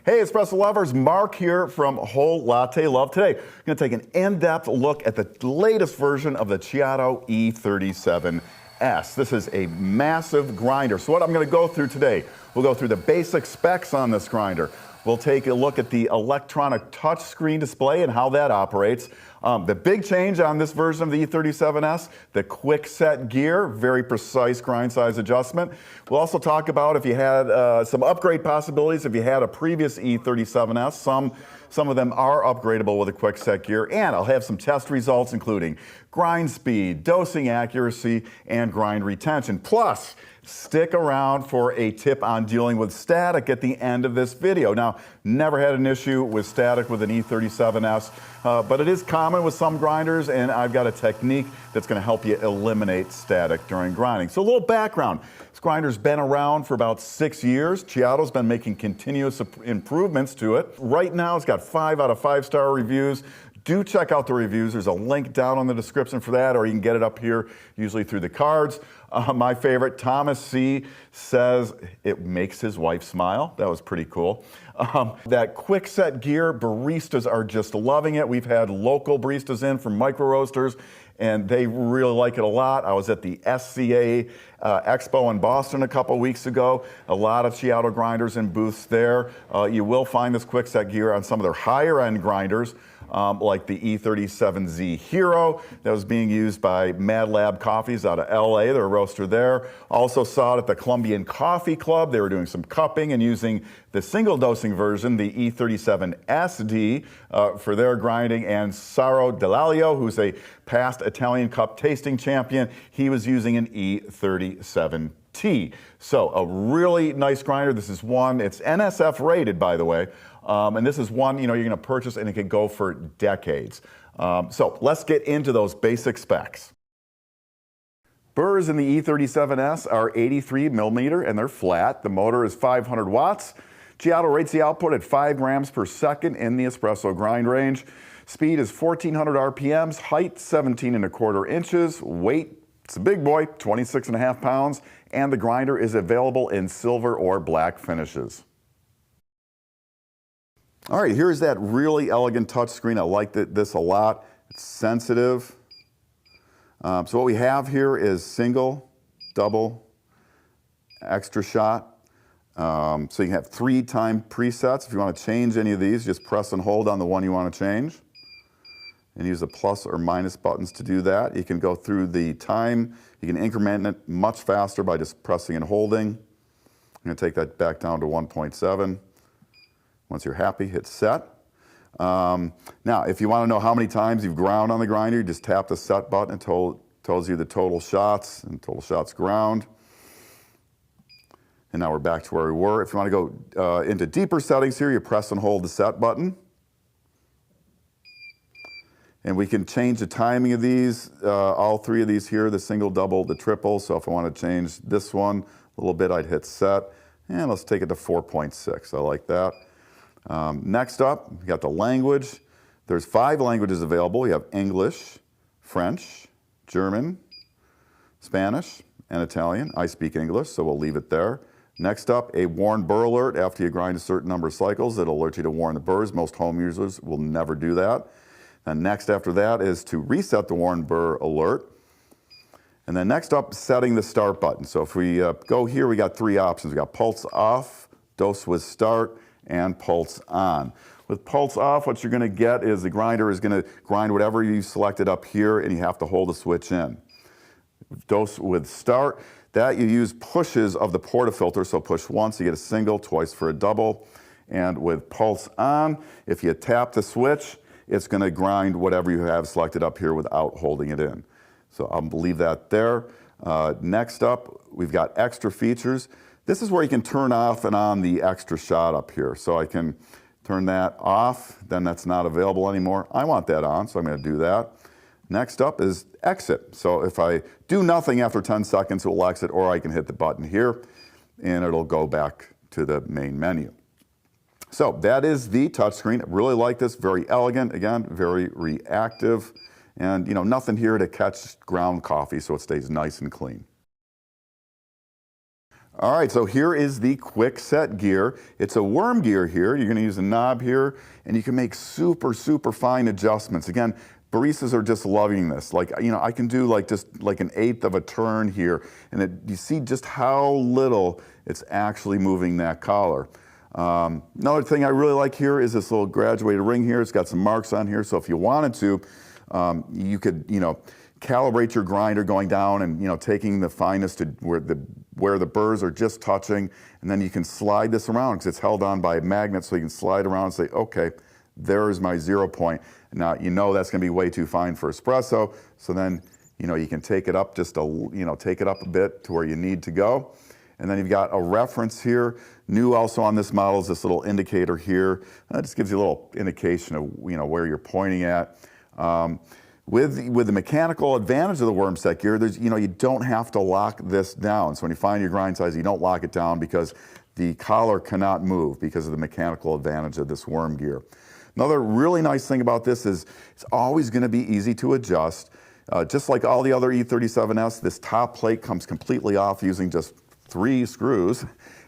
Hey, Espresso lovers, Mark here from Whole Latte Love. Today, I'm going to take an in-depth look at the latest version of the Ceado E37S. This is a massive grinder. So what I'm going to go through today, we'll go through the basic specs on this grinder. We'll take a look at the electronic touchscreen display and how that operates. The big change on this version of the E37S, the quick set gear, very precise grind size adjustment. We'll also talk about if you had some upgrade possibilities if you had a previous E37S. Some of them are upgradable with a quick set gear, and I'll have some test results including grind speed, dosing accuracy, and grind retention. Plus, stick around for a tip on dealing with static at the end of this video. Now, never had an issue with static with an E37S, but it is common with some grinders, and I've got a technique that's going to help you eliminate static during grinding. So a little background. This grinder's been around for about 6 years. Ceado's been making continuous improvements to it. Right now, it's got 5 out of 5-star reviews. Do check out the reviews. There's a link down in the description for that, or you can get it up here, usually through the cards. My favorite, Thomas C. says it makes his wife smile. That was pretty cool. That quick set gear, baristas are just loving it. We've had local baristas in from micro roasters, and they really like it a lot. I was at the SCA Expo in Boston a couple weeks ago. A lot of Ceado grinders in booths there. You will find this quick set gear on some of their higher end grinders, like the E37Z Hero that was being used by Mad Lab Coffees out of LA. They're a roaster there. Also saw it at the Colombian Coffee Club. They were doing some cupping and using the single dosing version, the E37SD, for their grinding. And Saro Delalio, who's a past Italian Cup tasting champion, he was using an E37T. So a really nice grinder. This is one, it's NSF rated, by the way. And this is one, you're going to purchase and it can go for decades. So let's get into those basic specs. Burrs in the E37S are 83 millimeter and they're flat. The motor is 500 watts. Ceado rates the output at 5 grams per second in the espresso grind range. Speed is 1400 RPMs, height 17¼ inches, weight, it's a big boy, 26.5 pounds, and the grinder is available in silver or black finishes. All right, here's that really elegant touchscreen. I like this a lot. It's sensitive. So what we have here is single, double, extra shot. So you can have 3 time presets. If you want to change any of these, just press and hold on the one you want to change. And use the plus or minus buttons to do that. You can go through the time. You can increment it much faster by just pressing and holding. I'm going to take that back down to 1.7. Once you're happy, hit set. Now, if you want to know how many times you've ground on the grinder, you just tap the set button. It tells you the total shots and total shots ground. And now we're back to where we were. If you want to go into deeper settings here, you press and hold the set button. And we can change the timing of these, all 3 of these here, the single, double, the triple. So if I want to change this one a little bit, I'd hit set. And let's take it to 4.6. I like that. Next up, we got the language. There's 5 languages available. You have English, French, German, Spanish, and Italian. I speak English, so we'll leave it there. Next up, a warn burr alert. After you grind a certain number of cycles, it'll alert you to warn the burrs. Most home users will never do that. And next after that is to reset the warn burr alert. And then next up, setting the start button. So if we go here, we got 3 options. We got pulse off, dose with start, and pulse on. With pulse off, what you're going to get is the grinder is going to grind whatever you selected up here, and you have to hold the switch in. Dose with start, that you use pushes of the portafilter, so push once, you get a single, twice for a double. And with pulse on, if you tap the switch, it's going to grind whatever you have selected up here without holding it in. So I'll leave that there. Next up, we've got extra features. This is where you can turn off and on the extra shot up here. So I can turn that off, then that's not available anymore. I want that on, so I'm going to do that. Next up is exit. So if I do nothing after 10 seconds, it will exit, or I can hit the button here, and it'll go back to the main menu. So that is the touchscreen. I really like this, very elegant, again, very reactive, and nothing here to catch ground coffee, so it stays nice and clean. All right, so here is the quick set gear. It's a worm gear here. You're gonna use a knob here, and you can make super, super fine adjustments. Again, baristas are just loving this. Like, you know, I can do like just like an eighth of a turn here, and you see just how little it's actually moving that collar. Another thing I really like here is this little graduated ring here. It's got some marks on here, so if you wanted to, you could, you know, calibrate your grinder going down and, you know, taking the finest to where the burrs are just touching, and then you can slide this around because it's held on by a magnet, so you can slide around and say, okay, there's my 0 point. Now, you know that's going to be way too fine for espresso, so then, you know, you can take it up just take it up a bit to where you need to go. And then you've got a reference here. New also on this model is this little indicator here. That just gives you a little indication of, you know, where you're pointing at. With the mechanical advantage of the worm set gear, there's, you know, you don't have to lock this down. So when you find your grind size, you don't lock it down because the collar cannot move because of the mechanical advantage of this worm gear. Another really nice thing about this is it's always going to be easy to adjust. Just like all the other E37S, this top plate comes completely off using just 3 screws.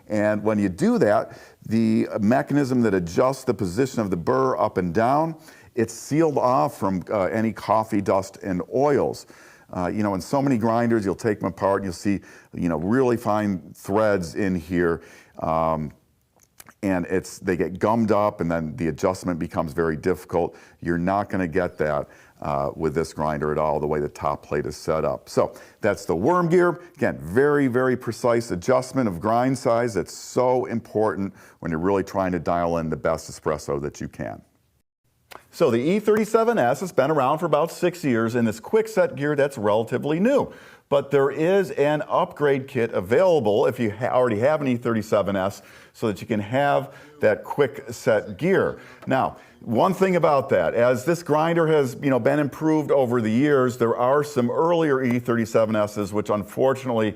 And when you do that, the mechanism that adjusts the position of the burr up and down, it's sealed off from any coffee dust and oils. You know, in so many grinders, you'll take them apart and you'll see, you know, really fine threads in here. And they get gummed up, and then the adjustment becomes very difficult. You're not going to get that with this grinder at all, the way the top plate is set up. So that's the worm gear. Again, very, very precise adjustment of grind size. It's so important when you're really trying to dial in the best espresso that you can. So the E37S has been around for about 6 years, and this quick set gear, that's relatively new. But there is an upgrade kit available if you already have an E37S, so that you can have that quick set gear. Now, one thing about that, as this grinder has, you know, been improved over the years, there are some earlier E37Ss which unfortunately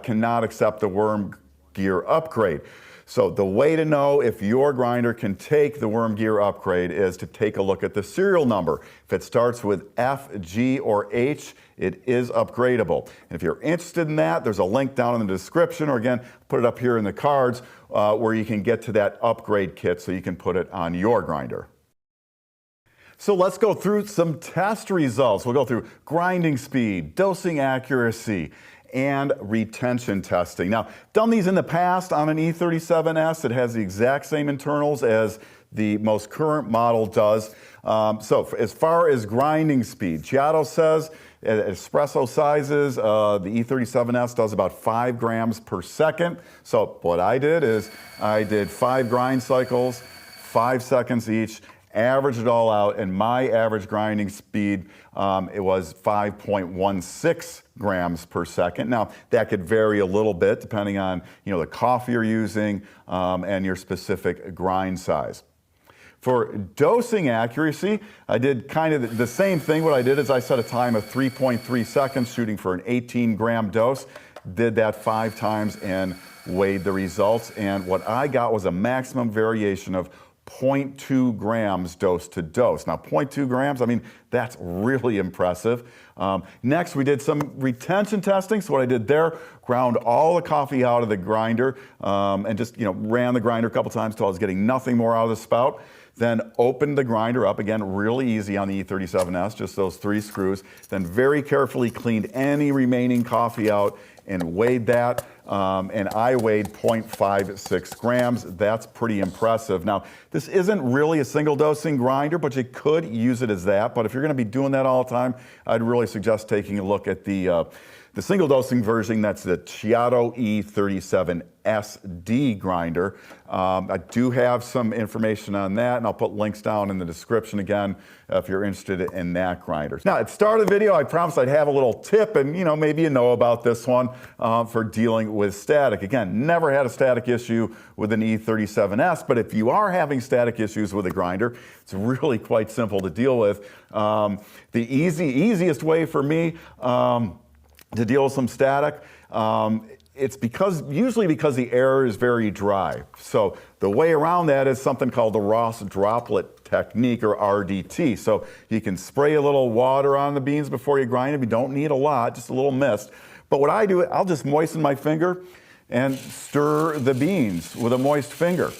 cannot accept the worm gear upgrade. So the way to know if your grinder can take the worm gear upgrade is to take a look at the serial number. If it starts with F, G, or H, it is upgradable. And if you're interested in that, there's a link down in the description, or again, put it up here in the cards, where you can get to that upgrade kit so you can put it on your grinder. So let's go through some test results. We'll go through grinding speed, dosing accuracy, and retention testing. Now, done these in the past on an E37S. It has the exact same internals as the most current model does. So as far as grinding speed, Ceado says at espresso sizes, the E37S does about 5 grams per second. So what I did is I did 5 grind cycles, 5 seconds each, averaged it all out, and my average grinding speed, it was 5.16 grams per second. Now, that could vary a little bit depending on, you know, the coffee you're using and your specific grind size. For dosing accuracy, I did kind of the same thing. What I did is I set a time of 3.3 seconds, shooting for an 18-gram dose. Did that 5 times and weighed the results. And what I got was a maximum variation of 0.2 grams dose to dose. Now, 0.2 grams, I mean, that's really impressive. Next, we did some retention testing. So what I did there, ground all the coffee out of the grinder and just, you know, ran the grinder a couple times until I was getting nothing more out of the spout. Then opened the grinder up, again, really easy on the E37S, just those 3 screws. Then very carefully cleaned any remaining coffee out and weighed that. And I weighed 0.56 grams. That's pretty impressive. Now, this isn't really a single dosing grinder, but you could use it as that. But if you're going to be doing that all the time, I'd really suggest taking a look at the single dosing version. That's the Ceado E37SD grinder. I do have some information on that, and I'll put links down in the description again if you're interested in that grinder. Now, at the start of the video, I promised I'd have a little tip, and, you know, maybe you know about this one for dealing with static. Again, never had a static issue with an E37S, but if you are having static issues with a grinder, it's really quite simple to deal with. The easiest way for me to deal with some static, it's usually because the air is very dry. So the way around that is something called the Ross droplet technique, or RDT. So you can spray a little water on the beans before you grind them. You don't need a lot, just a little mist. But what I do, I'll just moisten my finger, and stir the beans with a moist finger.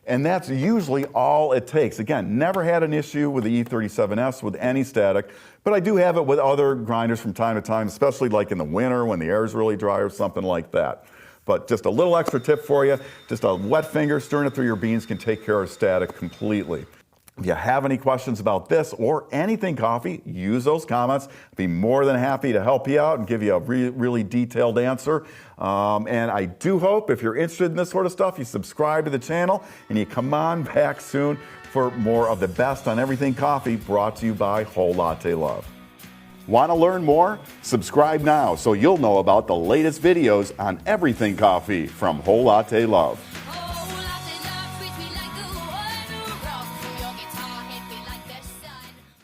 And that's usually all it takes. Again, never had an issue with the E37S with any static, but I do have it with other grinders from time to time, especially like in the winter when the air is really dry or something like that. But just a little extra tip for you, just a wet finger stirring it through your beans can take care of static completely. If you have any questions about this or anything coffee, use those comments. I'd be more than happy to help you out and give you a really detailed answer. And I do hope if you're interested in this sort of stuff, you subscribe to the channel and you come on back soon for more of the best on everything coffee, brought to you by Whole Latte Love. Want to learn more? Subscribe now so you'll know about the latest videos on everything coffee from Whole Latte Love.